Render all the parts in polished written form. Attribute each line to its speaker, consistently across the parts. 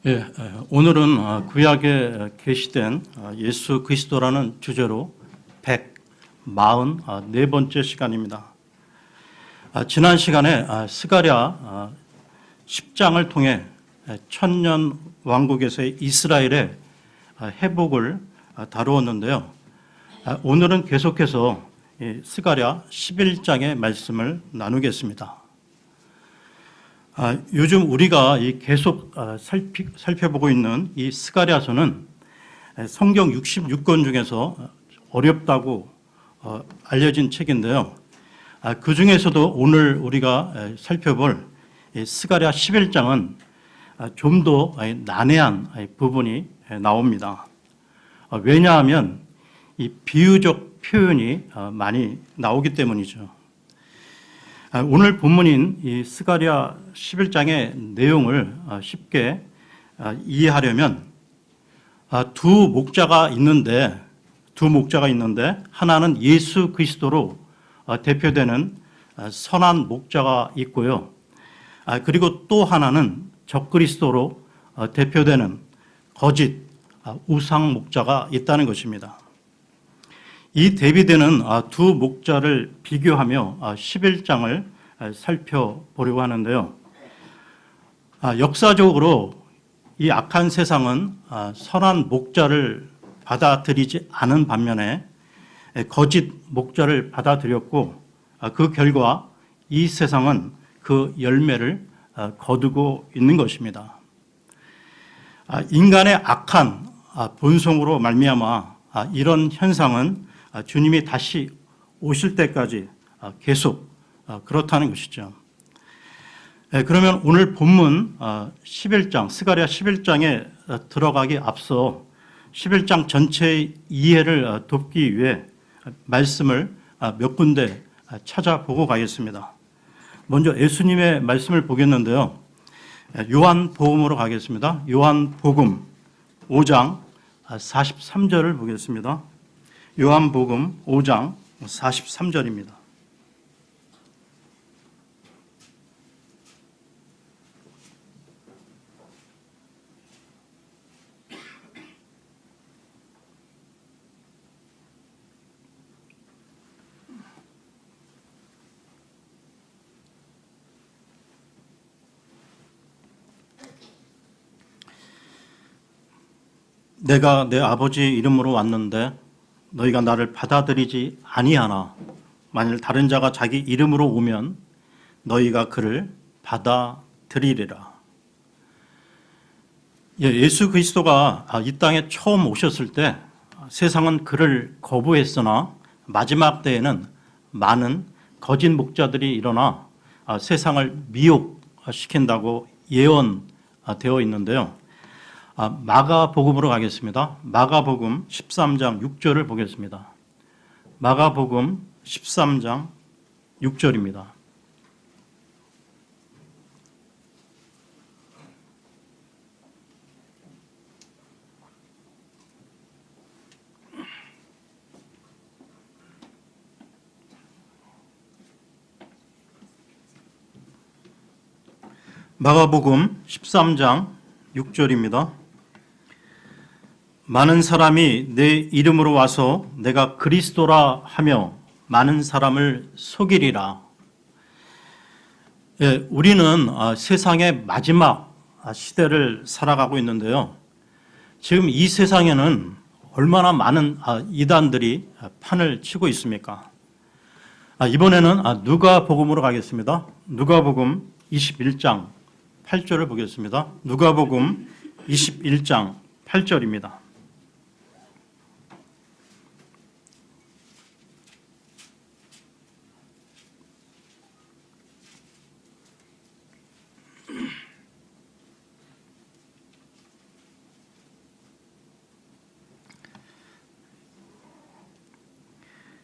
Speaker 1: 예, 오늘은 구약에 계시된 예수 그리스도라는 주제로 144번째 시간입니다. 지난 시간에 스가랴 10장을 통해 천년 왕국에서의 이스라엘의 회복을 다루었는데요. 오늘은 계속해서 스가랴 11장의 말씀을 나누겠습니다. 요즘 우리가 계속 살펴보고 있는 이 스가랴서는 성경 66권 중에서 어렵다고 알려진 책인데요. 그 중에서도 오늘 우리가 살펴볼 스가랴 11장은 좀 더 난해한 부분이 나옵니다. 왜냐하면 이 비유적 표현이 많이 나오기 때문이죠. 오늘 본문인 이 스가랴 11장의 내용을 쉽게 이해하려면 두 목자가 있는데 하나는 예수 그리스도로 대표되는 선한 목자가 있고요. 그리고 또 하나는 적그리스도로 대표되는 거짓 우상 목자가 있다는 것입니다. 이 대비되는 두 목자를 비교하며 11장을 살펴보려고 하는데요. 역사적으로 이 악한 세상은 선한 목자를 받아들이지 않은 반면에 거짓 목자를 받아들였고 그 결과 이 세상은 그 열매를 거두고 있는 것입니다. 인간의 악한 본성으로 말미암아 이런 현상은 주님이 다시 오실 때까지 계속 그렇다는 것이죠. 그러면 오늘 본문 11장, 스가랴 11장에 들어가기 앞서 11장 전체의 이해를 돕기 위해 말씀을 몇 군데 찾아보고 가겠습니다. 먼저 예수님의 말씀을 보겠는데요. 요한복음으로 가겠습니다. 요한복음 5장 43절을 보겠습니다. 요한복음 5장 43절입니다. 내가 내 아버지 이름으로 왔는데 너희가 나를 받아들이지 아니하나 만일 다른 자가 자기 이름으로 오면 너희가 그를 받아들이리라. 예수 그리스도가 이 땅에 처음 오셨을 때 세상은 그를 거부했으나 마지막 때에는 많은 거짓 목자들이 일어나 세상을 미혹시킨다고 예언되어 있는데요. 마가복음으로 가겠습니다. 마가복음 13장 6절을 보겠습니다. 마가복음 13장 6절입니다. 마가복음 13장 6절입니다. 많은 사람이 내 이름으로 와서 내가 그리스도라 하며 많은 사람을 속이리라. 우리는 세상의 마지막 시대를 살아가고 있는데요. 지금 이 세상에는 얼마나 많은 이단들이 판을 치고 있습니까? 이번에는 누가복음으로 가겠습니다. 누가복음 21장 8절을 보겠습니다. 누가복음 21장 8절입니다.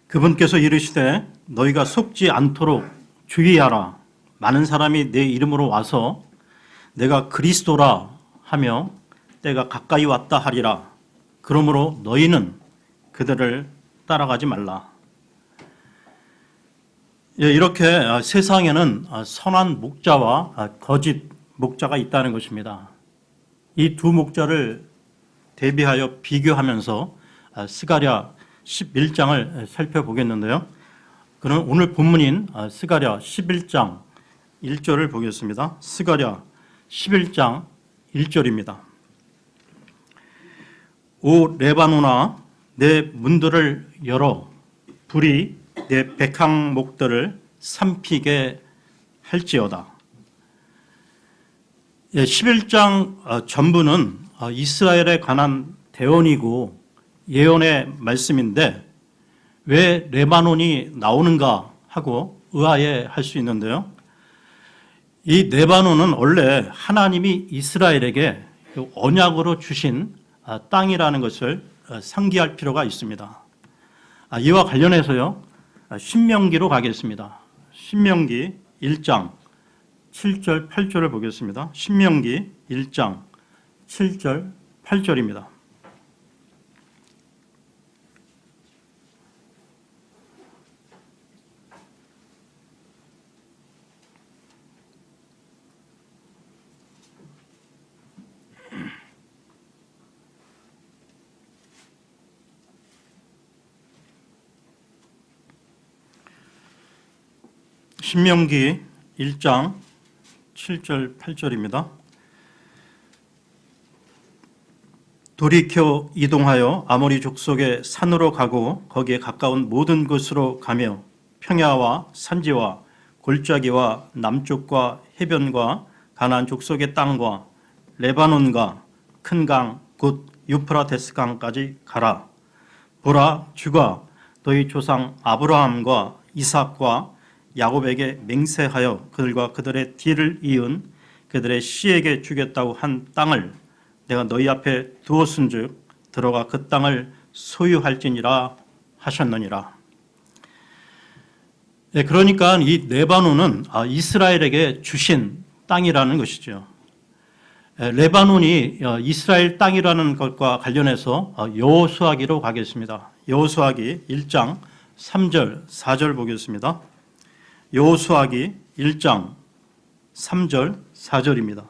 Speaker 1: 그분께서 이르시되 너희가 속지 않도록 주의하라. 많은 사람이 내 이름으로 와서 내가 그리스도라 하며 때가 가까이 왔다 하리라. 그러므로 너희는 그들을 따라가지 말라. 이렇게 세상에는 선한 목자와 거짓 목자가 있다는 것입니다. 이 두 목자를 대비하여 비교하면서 스가랴 11장을 살펴보겠는데요. 그럼 오늘 본문인 스가랴 11장 1절을 보겠습니다. 스가랴 11장 1절입니다. 오 레바논아, 내 문들을 열어 불이 내 백향목들을 삼키게 할지어다. 11장 전부는 이스라엘에 관한 대언이고 예언의 말씀인데 왜 레바논이 나오는가 하고 의아해할 수 있는데요. 이 레바논은 원래 하나님이 이스라엘에게 언약으로 주신 땅이라는 것을 상기할 필요가 있습니다. 이와 관련해서요, 신명기로 가겠습니다. 신명기 1장 7절 8절을 보겠습니다. 신명기 1장 7절 8절입니다. 신명기 1장 7절 8절입니다. 돌이켜 이동하여 아모리 족속의 산으로 가고 거기에 가까운 모든 곳으로 가며 평야와 산지와 골짜기와 남쪽과 해변과 가나안 족속의 땅과 레바논과 큰 강 곧 유프라테스 강까지 가라. 보라, 주가 너희 조상 아브라함과 이삭과 야곱에게 맹세하여 그들과 그들의 뒤를 이은 그들의 씨에게 주겠다고 한 땅을 내가 너희 앞에 두었은즉 들어가 그 땅을 소유할지니라 하셨느니라. 그러니까 이 레바논은 이스라엘에게 주신 땅이라는 것이죠. 레바논이 이스라엘 땅이라는 것과 관련해서 여호수아기로 가겠습니다. 여호수아기 1장 3절 4절 보겠습니다. 여호수아기 1장 3절 4절입니다.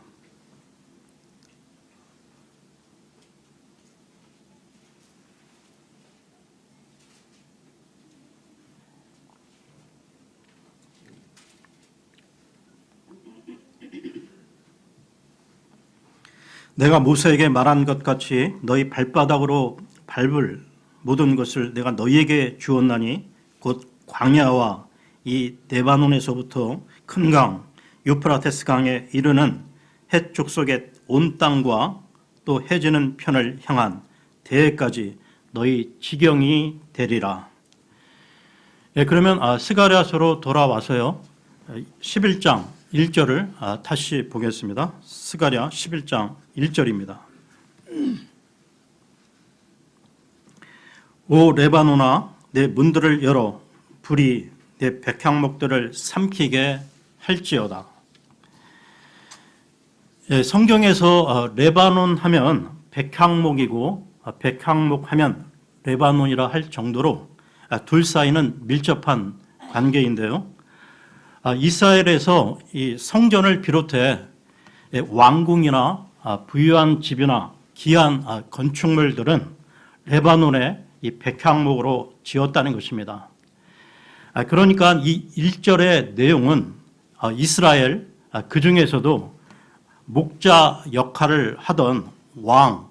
Speaker 1: 내가 모세에게 말한 것 같이 너희 발바닥으로 밟을 모든 것을 내가 너희에게 주었나니 곧 광야와 이 레바논에서부터 큰 강 유프라테스 강에 이르는 헷 족속의 온 땅과 또 해지는 편을 향한 대해까지 너희 지경이 되리라. 그러면 스가랴서로 돌아와서요 11장 1절을 다시 보겠습니다. 스가랴 11장 1절입니다. 오 레바논아, 내 문들을 열어 불이 내 백향목들을 삼키게 할지어다. 성경에서 레바논 하면 백향목이고 백향목 하면 레바논이라 할 정도로 둘 사이는 밀접한 관계인데요. 이스라엘에서 이 성전을 비롯해 왕궁이나 부유한 집이나 귀한 건축물들은 레바논의 이 백향목으로 지었다는 것입니다. 그러니까 이 1절의 내용은 이스라엘 그 중에서도 목자 역할을 하던 왕,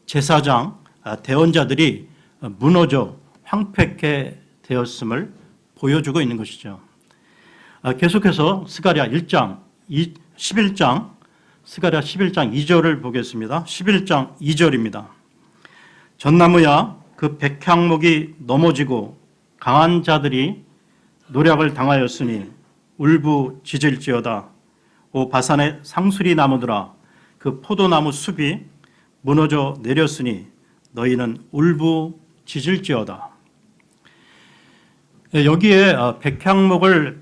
Speaker 1: 제사장, 대언자들이 무너져 황폐케 되었음을 보여주고 있는 것이죠. 계속해서 스가랴 11장 스가랴 11장 2절을 보겠습니다. 11장 2절입니다. 전나무야, 그 백향목이 넘어지고 강한 자들이 노략을 당하였으니 울부짖을지어다. 오 바산의 상수리 나무들아, 그 포도나무 숲이 무너져 내렸으니 너희는 울부짖을지어다. 여기에 백향목을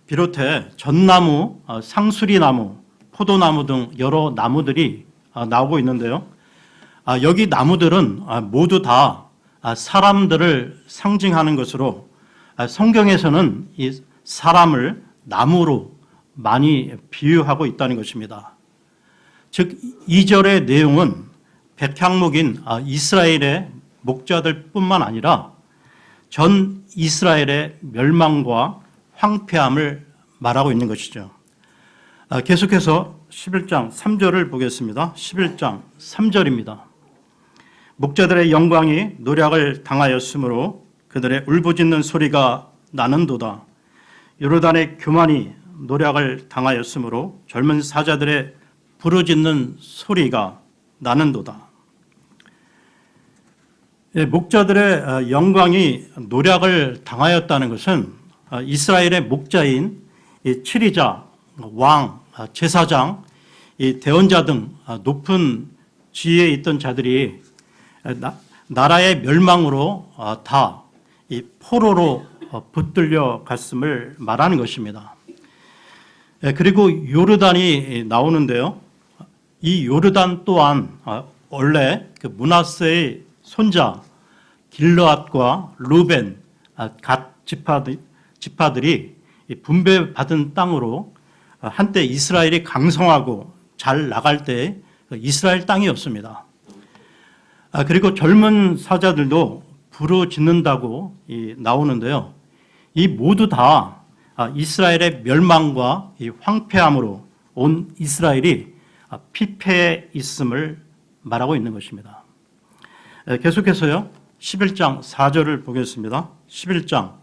Speaker 1: 비롯해 전나무, 상수리나무, 포도나무 등 여러 나무들이 나오고 있는데요. 여기 나무들은 모두 다 사람들을 상징하는 것으로 성경에서는 이 사람을 나무로 많이 비유하고 있다는 것입니다. 즉 2절의 내용은 백향목인 이스라엘의 목자들뿐만 아니라 전 이스라엘의 멸망과 황폐함을 말하고 있는 것이죠. 계속해서 11장 3절을 보겠습니다. 11장 3절입니다. 목자들의 영광이 노략을 당하였으므로 그들의 울부짖는 소리가 나는도다. 요르단의 교만이 노략을 당하였으므로 젊은 사자들의 부르짖는 소리가 나는도다. 목자들의 영광이 노략을 당하였다는 것은 이스라엘의 목자인 치리자, 왕, 제사장, 대언자 등 높은 지위에 있던 자들이 나라의 멸망으로 다 포로로 붙들려 갔음을 말하는 것입니다. 그리고 요르단이 나오는데요. 이 요르단 또한 원래 그 므낫세의 손자 길르앗과 루벤, 갓 지파들이 분배받은 땅으로 한때 이스라엘이 강성하고 잘 나갈 때 이스라엘 땅이었습니다. 그리고 젊은 사자들도 부르짖는다고 나오는데요. 이 모두 다 이스라엘의 멸망과 이 황폐함으로 온 이스라엘이 피폐해 있음을 말하고 있는 것입니다. 계속해서요. 11장 4절을 보겠습니다. 11장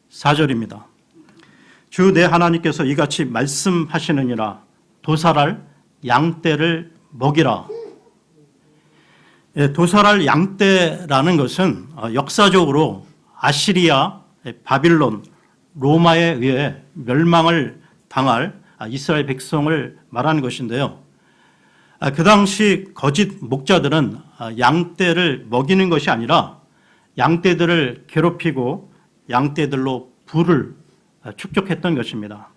Speaker 1: 4절입니다. 주 내 하나님께서 이같이 말씀하시느니라. 도살할 양떼를 먹이라. 도살할 양떼라는 것은 역사적으로 아시리아, 바빌론, 로마에 의해 멸망을 당할 이스라엘 백성을 말하는 것인데요. 그 당시 거짓 목자들은 양떼를 먹이는 것이 아니라 양떼들을 괴롭히고 양떼들로 부를 축적했던 것입니다.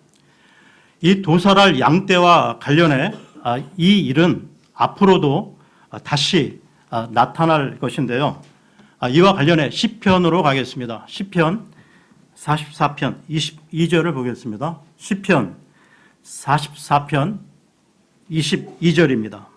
Speaker 1: 이 도살할 양떼와 관련해 이 일은 앞으로도 다시 나타날 것인데요. 이와 관련해 시편으로 가겠습니다. 시편 44편 22절을 보겠습니다. 시편 44편 22절입니다.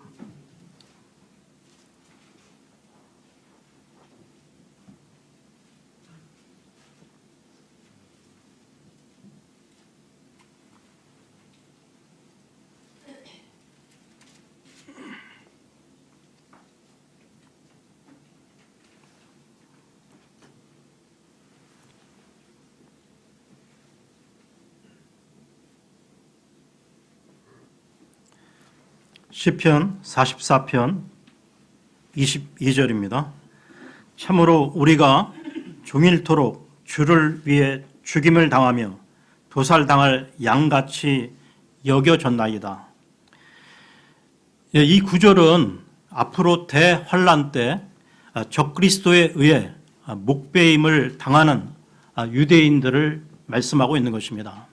Speaker 1: 시편 44편 22절입니다. 참으로 우리가 종일토록 주를 위해 죽임을 당하며 도살당할 양같이 여겨졌나이다. 이 구절은 앞으로 대환란 때 적그리스도에 의해 목베임을 당하는 유대인들을 말씀하고 있는 것입니다.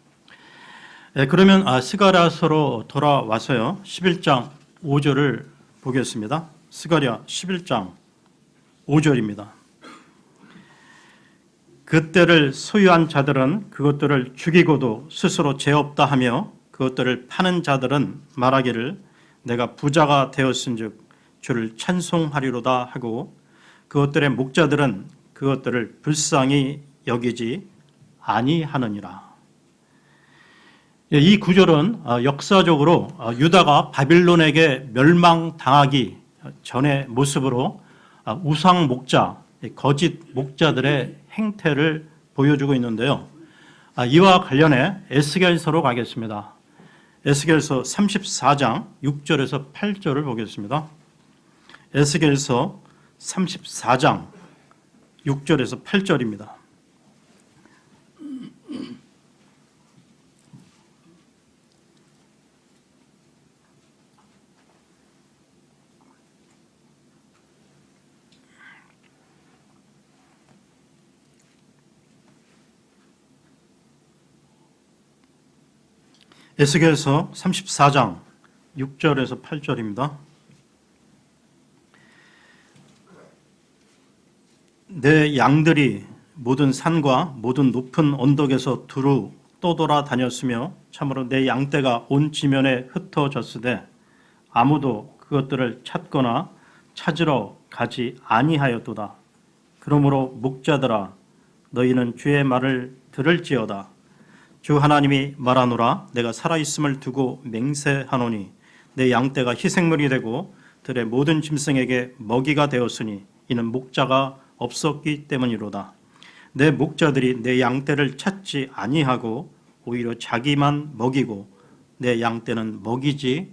Speaker 1: 그러면 스가랴서로 돌아와서요. 11장 5절을 보겠습니다. 스가랴 11장 5절입니다. 그때를 소유한 자들은 그것들을 죽이고도 스스로 죄 없다 하며 그것들을 파는 자들은 말하기를 내가 부자가 되었은즉 주를 찬송하리로다 하고 그것들의 목자들은 그것들을 불쌍히 여기지 아니하느니라. 이 구절은 역사적으로 유다가 바빌론에게 멸망당하기 전의 모습으로 우상 목자, 거짓 목자들의 행태를 보여주고 있는데요. 이와 관련해 에스겔서로 가겠습니다. 에스겔서 34장 6절에서 8절을 보겠습니다. 에스겔서 34장 6절에서 8절입니다. 에스겔서 34장 6절에서 8절입니다. 내 양들이 모든 산과 모든 높은 언덕에서 두루 떠돌아 다녔으며 참으로 내 양떼가 온 지면에 흩어졌으되 아무도 그것들을 찾거나 찾으러 가지 아니하였도다. 그러므로 목자들아 너희는 주의 말을 들을지어다. 주 하나님이 말하노라. 내가 살아있음을 두고 맹세하노니 내 양떼가 희생물이 되고 들의 모든 짐승에게 먹이가 되었으니 이는 목자가 없었기 때문이로다. 내 목자들이 내 양떼를 찾지 아니하고 오히려 자기만 먹이고 내 양떼는 먹이지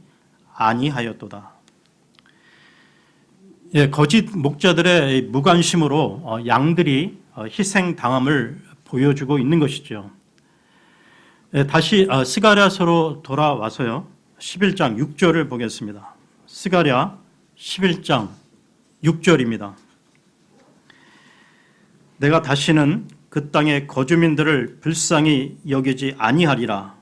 Speaker 1: 아니하였도다. 거짓 목자들의 무관심으로 양들이 희생당함을 보여주고 있는 것이죠. 다시 스가랴서로 돌아와서요. 11장 6절을 보겠습니다. 스가랴 11장 6절입니다. 내가 다시는 그 땅의 거주민들을 불쌍히 여기지 아니하리라.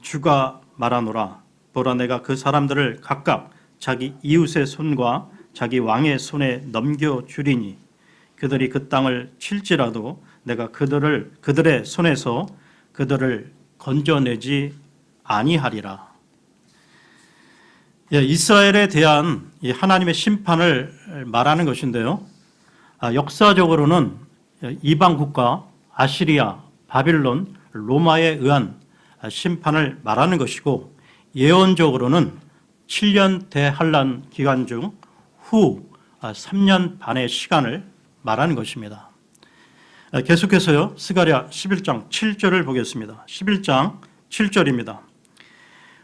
Speaker 1: 주가 말하노라. 보라 내가 그 사람들을 각각 자기 이웃의 손과 자기 왕의 손에 넘겨주리니 그들이 그 땅을 칠지라도 내가 그들의 손에서 그들을 건져내지 아니하리라. 이스라엘에 대한 하나님의 심판을 말하는 것인데요. 역사적으로는 이방 국가 아시리아, 바빌론, 로마에 의한 심판을 말하는 것이고 예언적으로는 7년 대환란 기간 중 후 3년 반의 시간을 말하는 것입니다. 계속해서요. 스가랴 11장 7절을 보겠습니다. 11장 7절입니다.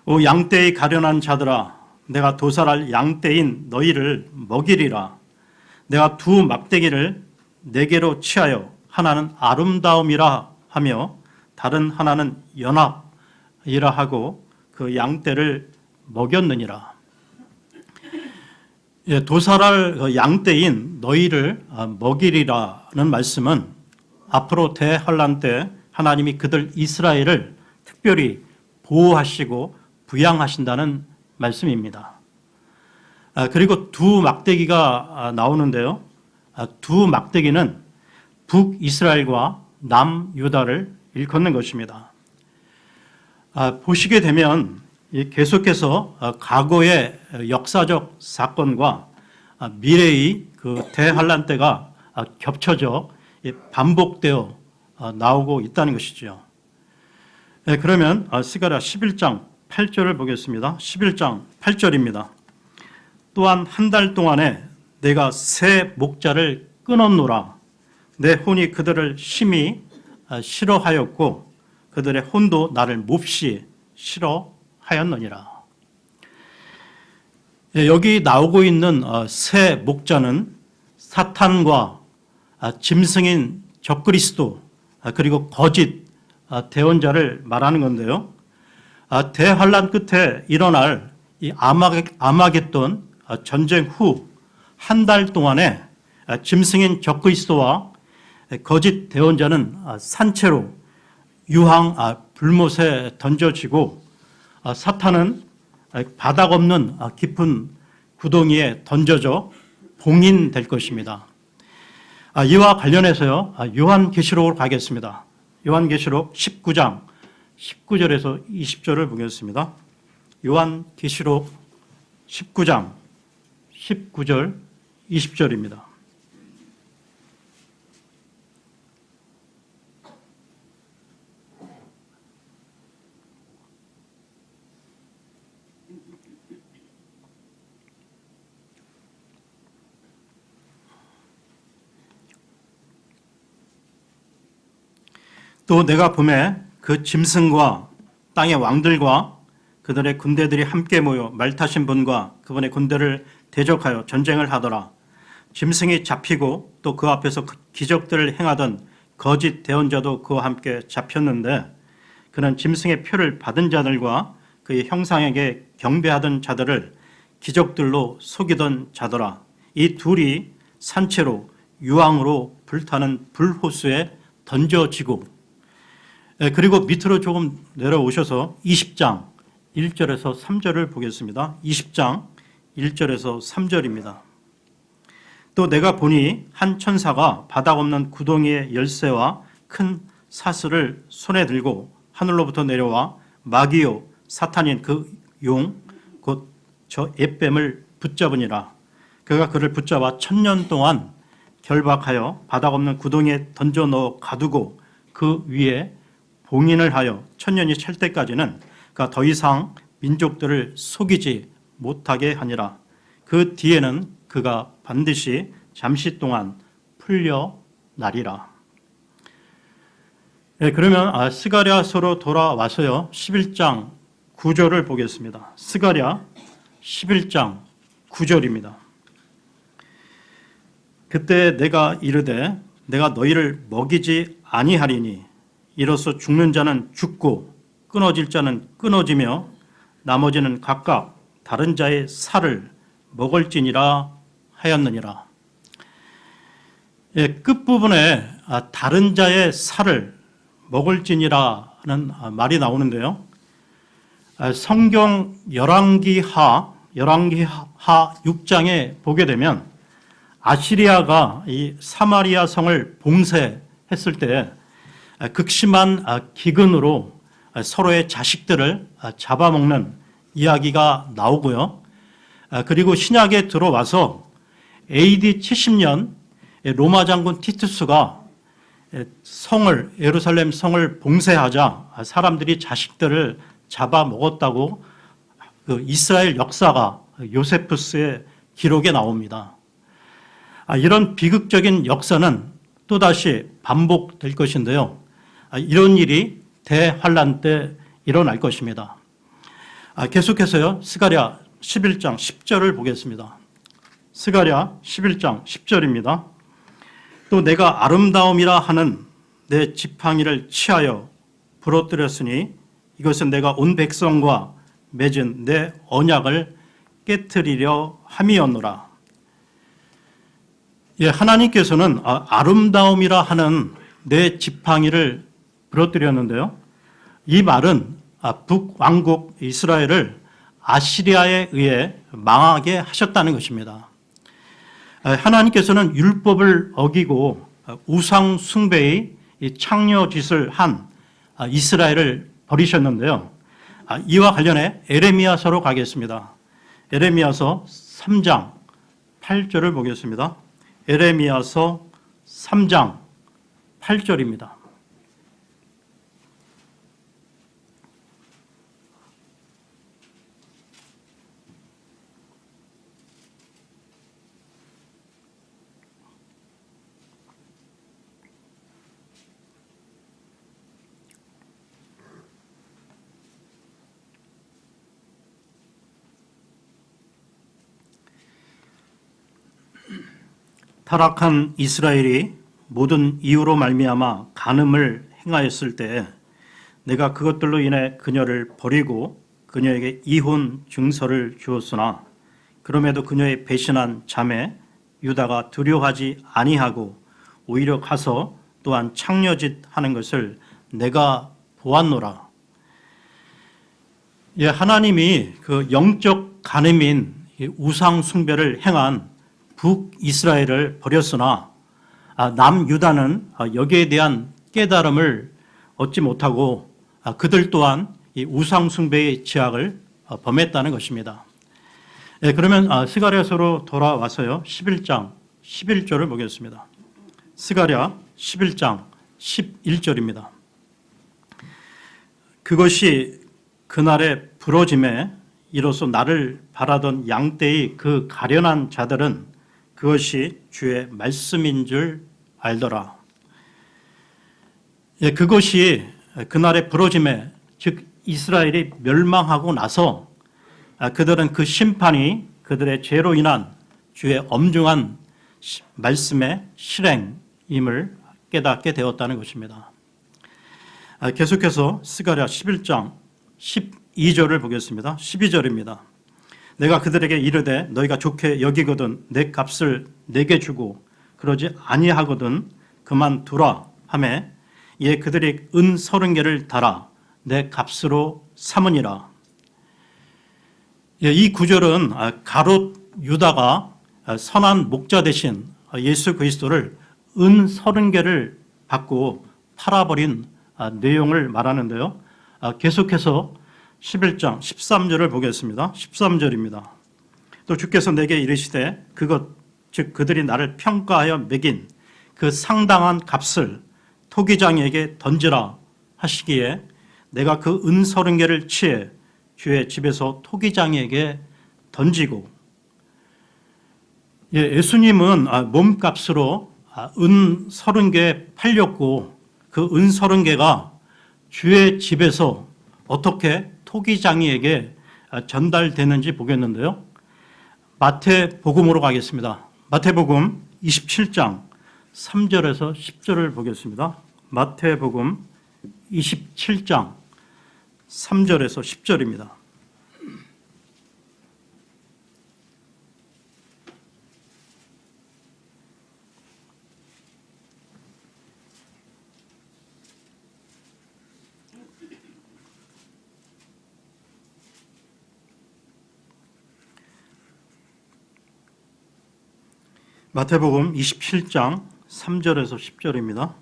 Speaker 1: 오 양떼의 가련한 자들아 내가 도살할 양떼인 너희를 먹이리라. 내가 두 막대기를 네 개로 치하여 하나는 아름다움이라 하며 다른 하나는 연합이라 하고 그 양떼를 먹였느니라. 도살할 양떼인 너희를 먹이리라는 말씀은 앞으로 대환란 때 하나님이 그들 이스라엘을 특별히 보호하시고 부양하신다는 말씀입니다. 그리고 두 막대기가 나오는데요. 두 막대기는 북이스라엘과 남유다를 일컫는 것입니다. 보시게 되면 계속해서 과거의 역사적 사건과 미래의 그 대환란 때가 겹쳐져 반복되어 나오고 있다는 것이죠. 그러면 스가랴 11장 8절을 보겠습니다. 11장 8절입니다. 또한 한 달 동안에 내가 새 목자를 끊었노라. 내 혼이 그들을 심히 싫어하였고 그들의 혼도 나를 몹시 싫어하였느니라. 여기 나오고 있는 새 목자는 사탄과 짐승인 적그리스도 그리고 거짓 대언자를 말하는 건데요. 대환란 끝에 일어날 이 아마겟돈 전쟁 후 한 달 동안에 짐승인 적그리스도와 거짓 대언자는 산채로 유황 불못에 던져지고 사탄은 바닥 없는 깊은 구덩이에 던져져 봉인될 것입니다. 이와 관련해서요. 요한계시록으로 가겠습니다. 요한계시록 19장 19절에서 20절을 보겠습니다. 요한계시록 19장 19절 20절입니다. 또 내가 보매 그 짐승과 땅의 왕들과 그들의 군대들이 함께 모여 말 타신 분과 그분의 군대를 대적하여 전쟁을 하더라. 짐승이 잡히고 또 그 앞에서 기적들을 행하던 거짓 대언자도 그와 함께 잡혔는데 그는 짐승의 표를 받은 자들과 그의 형상에게 경배하던 자들을 기적들로 속이던 자더라. 이 둘이 산채로 유황으로 불타는 불호수에 던져지고 그리고 밑으로 조금 내려오셔서 20장 1절에서 3절을 보겠습니다. 20장 1절에서 3절입니다. 또 내가 보니 한 천사가 바닥 없는 구덩이의 열쇠와 큰 사슬을 손에 들고 하늘로부터 내려와 마귀요 사탄인 그 용 곧 저 에뱀을 붙잡으니라. 그가 그를 붙잡아 1000년 동안 결박하여 바닥 없는 구덩이에 던져 넣어 가두고 그 위에 봉인을 하여 1000년이 찰 때까지는 그가 더 이상 민족들을 속이지 못하게 하니라. 그 뒤에는 그가 반드시 잠시 동안 풀려나리라. 그러면 스가랴서로 돌아와서요 11장 9절을 보겠습니다. 스가랴 11장 9절입니다. 그때 내가 이르되 내가 너희를 먹이지 아니하리니 이로써 죽는 자는 죽고 끊어질 자는 끊어지며 나머지는 각각 다른 자의 살을 먹을지니라 하였느니라. 끝부분에 다른 자의 살을 먹을지니라는 말이 나오는데요. 성경 열왕기하 6장에 보게 되면 아시리아가 이 사마리아 성을 봉쇄했을 때 극심한 기근으로 서로의 자식들을 잡아먹는 이야기가 나오고요. 그리고 신약에 들어와서 AD 70년 로마 장군 티투스가 예루살렘 성을 봉쇄하자 사람들이 자식들을 잡아먹었다고 그 이스라엘 역사가 요세푸스의 기록에 나옵니다. 이런 비극적인 역사는 또다시 반복될 것인데요. 이런 일이 대환란 때 일어날 것입니다. 계속해서요. 스가랴 11장 10절을 보겠습니다. 스가랴 11장 10절입니다. 또 내가 아름다움이라 하는 내 지팡이를 취하여 부러뜨렸으니 이것은 내가 온 백성과 맺은 내 언약을 깨트리려 함이었노라. 하나님께서는 아름다움이라 하는 내 지팡이를 부러뜨렸는데요. 이 말은 북왕국 이스라엘을 아시리아에 의해 망하게 하셨다는 것입니다. 하나님께서는 율법을 어기고 우상 숭배의 창녀짓을 한 이스라엘을 버리셨는데요. 이와 관련해 에레미야서로 가겠습니다. 에레미야서 3장 8절을 보겠습니다. 에레미야서 3장 8절입니다. 타락한 이스라엘이 모든 이유로 말미암아 간음을 행하였을 때 내가 그것들로 인해 그녀를 버리고 그녀에게 이혼 증서를 주었으나 그럼에도 그녀의 배신한 자매 유다가 두려워하지 아니하고 오히려 가서 또한 창녀짓 하는 것을 내가 보았노라. 하나님이 그 영적 간음인 우상 숭배를 행한 북이스라엘을 버렸으나 남유다는 여기에 대한 깨달음을 얻지 못하고 그들 또한 이 우상 숭배의 죄악을 범했다는 것입니다. 그러면 스가랴서로 돌아와서요 11장 11절을 보겠습니다. 스가랴 11장 11절입니다. 그것이 그날의 부러짐에 이로써 나를 바라던 양떼의 그 가련한 자들은 그것이 주의 말씀인 줄 알더라. 그것이 그날의 부러짐에 즉 이스라엘이 멸망하고 나서 그들은 그 심판이 그들의 죄로 인한 주의 엄중한 말씀의 실행임을 깨닫게 되었다는 것입니다. 계속해서 스가랴 11장 12절을 보겠습니다. 12절입니다. 내가 그들에게 이르되 너희가 좋게 여기거든 내 값을 내게 주고 그러지 아니하거든 그만두라 하매 이에 그들이 은 30개를 달아 내 값으로 삼으니라. 이 구절은 가롯 유다가 선한 목자 대신 예수 그리스도를 은 30개를 받고 팔아버린 내용을 말하는데요. 계속해서 11장 13절을 보겠습니다. 13절입니다. 또 주께서 내게 이르시되 그것 즉 그들이 나를 평가하여 매긴 그 상당한 값을 토기장에게 던지라 하시기에 내가 그 은 30개를 취해 주의 집에서 토기장에게 던지고. 예수님은 몸값으로 은 30개 팔렸고 그 은 30개가 주의 집에서 어떻게 토기장이에게 전달되는지 보겠는데요. 마태복음으로 가겠습니다. 마태복음 27장 3절에서 10절을 보겠습니다. 마태복음 27장 3절에서 10절입니다. 마태복음 27장 3절에서 10절입니다.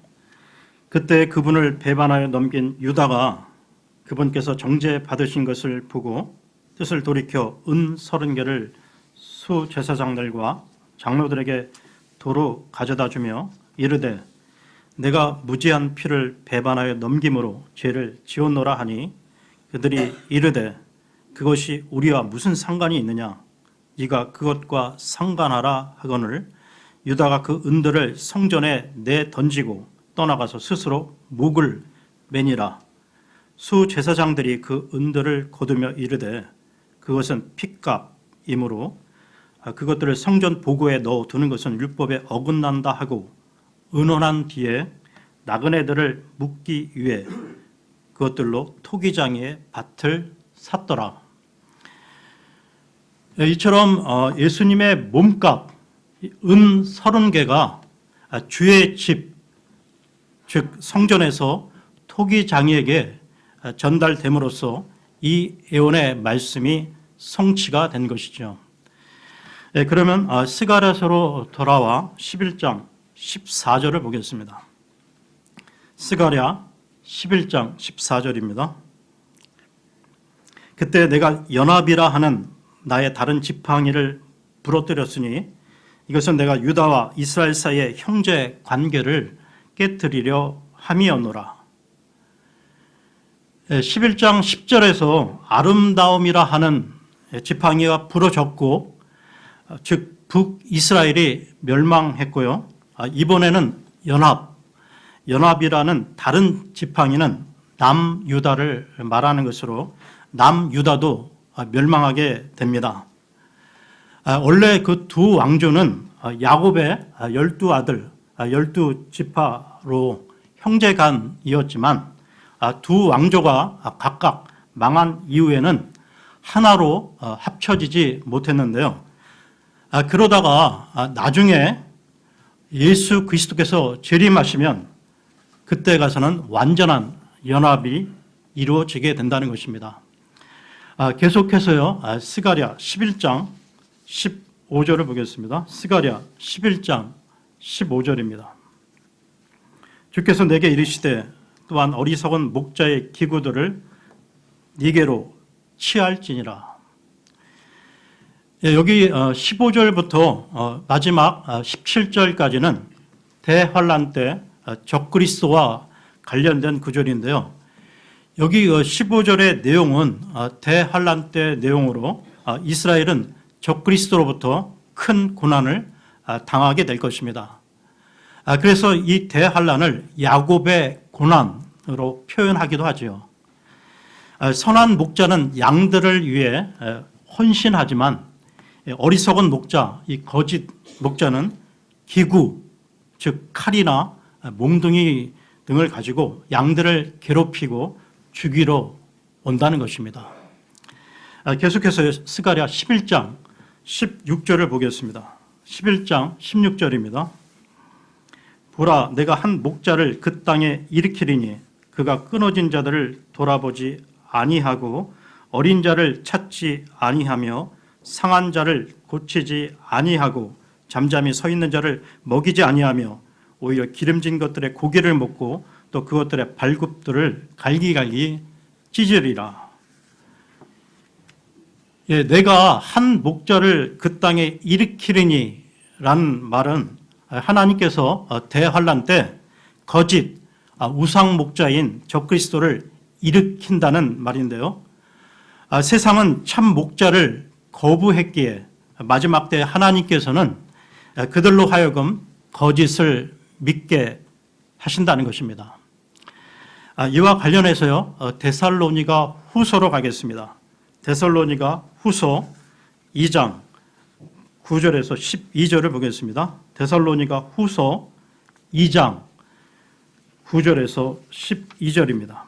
Speaker 1: 그때 그분을 배반하여 넘긴 유다가 그분께서 정죄 받으신 것을 보고 뜻을 돌이켜 은 30개를 수제사장들과 장로들에게 도로 가져다 주며 이르되 내가 무지한 피를 배반하여 넘김으로 죄를 지었노라 하니 그들이 이르되 그것이 우리와 무슨 상관이 있느냐 네가 그것과 상관하라 하거늘 유다가 그 은들을 성전에 내 던지고 떠나가서 스스로 목을 매니라. 수제사장들이 그 은들을 거두며 이르되 그것은 핏값이므로 그것들을 성전 보고에 넣어 두는 것은 율법에 어긋난다 하고 의논한 뒤에 나그네들을 묻기 위해 그것들로 토기장의 밭을 샀더라. 이처럼 예수님의 몸값 은 30개가 주의 집, 즉 성전에서 토기장이에게 전달됨으로써 이 예언의 말씀이 성취가 된 것이죠. 그러면 스가랴서로 돌아와 11장 14절을 보겠습니다. 스가랴 11장 14절입니다. 그때 내가 연합이라 하는 나의 다른 지팡이를 부러뜨렸으니 이것은 내가 유다와 이스라엘 사이의 형제 관계를 깨뜨리려 함이었노라. 11장 10절에서 아름다움이라 하는 지팡이가 부러졌고 즉 북이스라엘이 멸망했고요. 이번에는 연합이라는 다른 지팡이는 남유다를 말하는 것으로 남유다도 멸망하게 됩니다. 원래 그 두 왕조는 야곱의 12아들, 12지파로 형제간이었지만 두 왕조가 각각 망한 이후에는 하나로 합쳐지지 못했는데요. 그러다가 나중에 예수 그리스도께서 재림하시면 그때 가서는 완전한 연합이 이루어지게 된다는 것입니다. 계속해서요. 스가랴 11장 15절을 보겠습니다. 스가랴 11장 15절입니다. 주께서 내게 이르시되 또한 어리석은 목자의 기구들을 네게로 취할지니라. 여기 15절부터 마지막 17절까지는 대환란 때 적그리스도와 관련된 구절인데요. 여기 15절의 내용은 대환란 때 내용으로 이스라엘은 적그리스도로부터 큰 고난을 당하게 될 것입니다. 그래서 이 대환란을 야곱의 고난으로 표현하기도 하죠. 선한 목자는 양들을 위해 헌신하지만 어리석은 목자, 이 거짓 목자는 기구, 즉 칼이나 몽둥이 등을 가지고 양들을 괴롭히고 죽이러 온다는 것입니다. 계속해서 스가랴 11장 16절을 보겠습니다. 11장 16절입니다. 보라, 내가 한 목자를 그 땅에 일으키리니 그가 끊어진 자들을 돌아보지 아니하고 어린 자를 찾지 아니하며 상한 자를 고치지 아니하고 잠잠히 서 있는 자를 먹이지 아니하며 오히려 기름진 것들의 고기를 먹고 또 그것들의 발굽들을 갈기갈기 찢으리라. 내가 한 목자를 그 땅에 일으키리니 라는 말은 하나님께서 대환란 때 거짓 우상 목자인 적그리스도를 일으킨다는 말인데요. 세상은 참 목자를 거부했기에 마지막 때 하나님께서는 그들로 하여금 거짓을 믿게 하신다는 것입니다. 이와 관련해서요, 데살로니가 후서로 가겠습니다. 데살로니가 후서 2장 9절에서 12절을 보겠습니다. 데살로니가 후서 2장 9절에서 12절입니다.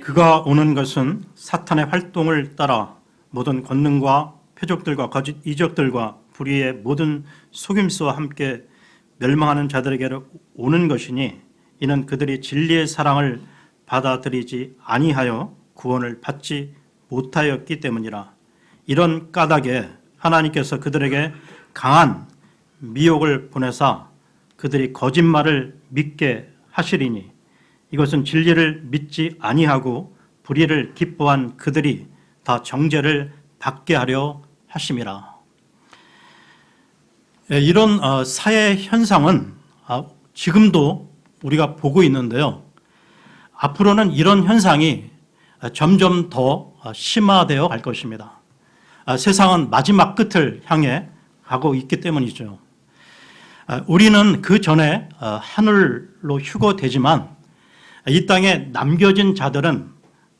Speaker 1: 그가 오는 것은 사탄의 활동을 따라 모든 권능과 표적들과 거짓 이적들과 불의의 모든 속임수와 함께 멸망하는 자들에게로 오는 것이니 이는 그들이 진리의 사랑을 받아들이지 아니하여 구원을 받지 못하였기 때문이라. 이런 까닭에 하나님께서 그들에게 강한 미혹을 보내사 그들이 거짓말을 믿게 하시리니 이것은 진리를 믿지 아니하고 불의를 기뻐한 그들이 다 정죄를 받게 하려 하심이라. 이런 사회 현상은 지금도 우리가 보고 있는데요. 앞으로는 이런 현상이 점점 더 심화되어 갈 것입니다. 세상은 마지막 끝을 향해 가고 있기 때문이죠. 우리는 그 전에 하늘로 휴거되지만 이 땅에 남겨진 자들은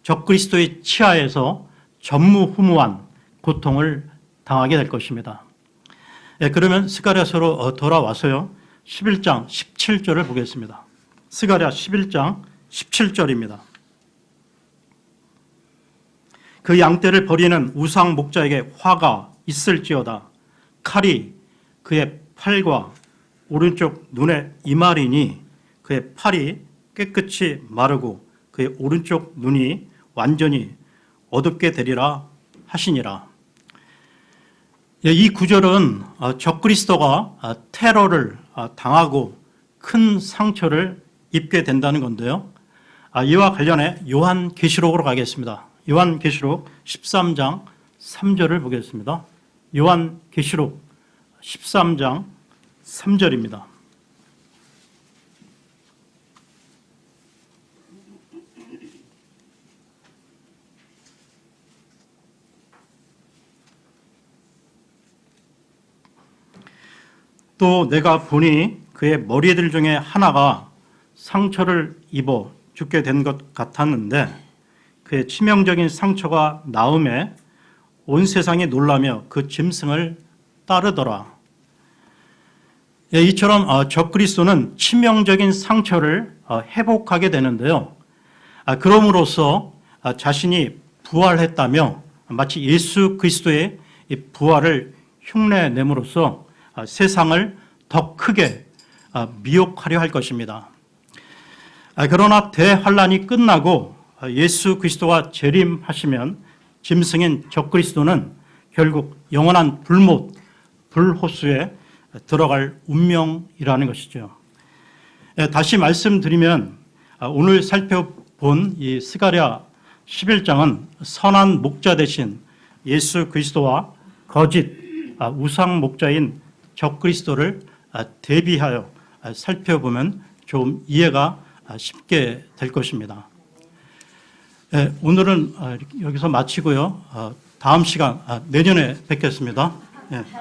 Speaker 1: 적그리스도의 치하에서 전무후무한 고통을 당하게 될 것입니다. 그러면 스가랴서로 돌아와서요, 11장 17절을 보겠습니다. 스가랴 11장 17절입니다. 그 양떼를 버리는 우상 목자에게 화가 있을지어다. 칼이 그의 팔과 오른쪽 눈에 이말이니 그의 팔이 깨끗이 마르고 그의 오른쪽 눈이 완전히 어둡게 되리라 하시니라. 이 구절은 적그리스도가 테러를 당하고 큰 상처를 입게 된다는 건데요. 이와 관련해 요한계시록으로 가겠습니다. 요한계시록 13장 3절을 보겠습니다. 요한계시록 13장 3절입니다. 또 내가 보니 그의 머리들 중에 하나가 상처를 입어 죽게 된 것 같았는데 그의 치명적인 상처가 나음에 온 세상이 놀라며 그 짐승을 따르더라. 이처럼 적그리스도는 치명적인 상처를 회복하게 되는데요. 그럼으로써 자신이 부활했다며 마치 예수 그리스도의 부활을 흉내냄으로써 세상을 더 크게 미혹하려 할 것입니다. 그러나 대환란이 끝나고 예수 그리스도가 재림하시면 짐승인 적그리스도는 결국 영원한 불못, 불호수에 들어갈 운명이라는 것이죠. 다시 말씀드리면 오늘 살펴본 이 스가랴 11장은 선한 목자 대신 예수 그리스도와 거짓 우상 목자인 적그리스도를 대비하여 살펴보면 좀 이해가 쉽게 될 것입니다. 오늘은 여기서 마치고요. 다음 시간 내년에 뵙겠습니다.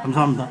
Speaker 1: 감사합니다.